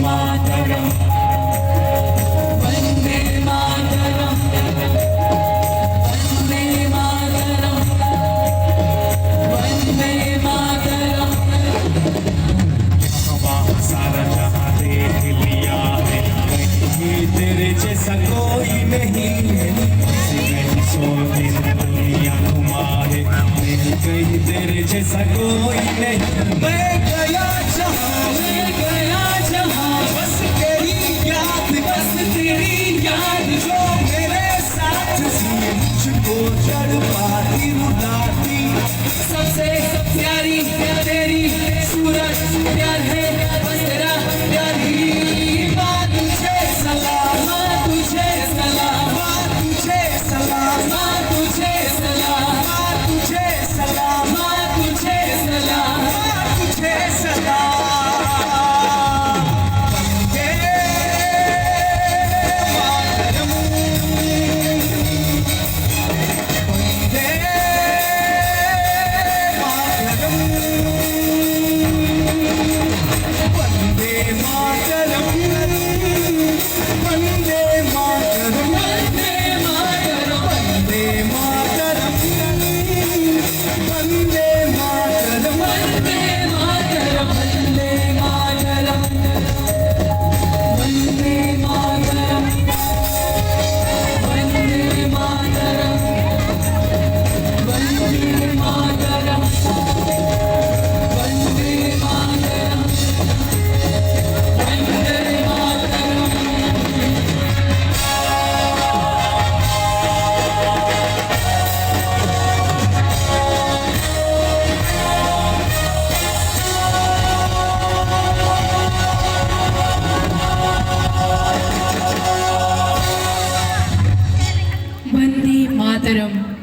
मातरम वंदे मातरम वंदे मातरम वंदे मातरम। सारा जहां देख लिया है, कहीं तेरे जैसा कोई नहीं है। नहीं सौ दिन दुनिया घुमा है, नहीं कहीं तेरे जैसा कोई नहीं। मैं गया जहां बस तेरी याद जो मेरे साथ थी, मुझको तड़पाती रुलाती। सबसे प्यारी तेरी सूरत प्यार है बस तेरा प्यार ही। माँ तुझे सलाम, माँ तुझे सलाम, माँ तुझे सलाम, माँ तुझे सलाम, माँ तुझे सलाम, माँ तुझे सलाम। माँ तुझे सलाम। वंदे मातरम, वंदे मातरम, वंदे मातरम, वंदे मातरम, वंदे मातरम, वंदे मातरम, वंदे मातरम, वंदे मातरम, वंदे मातरम, वंदे मातरम, वंदे मातरम, वंदे मातरम। वंदे मातरम।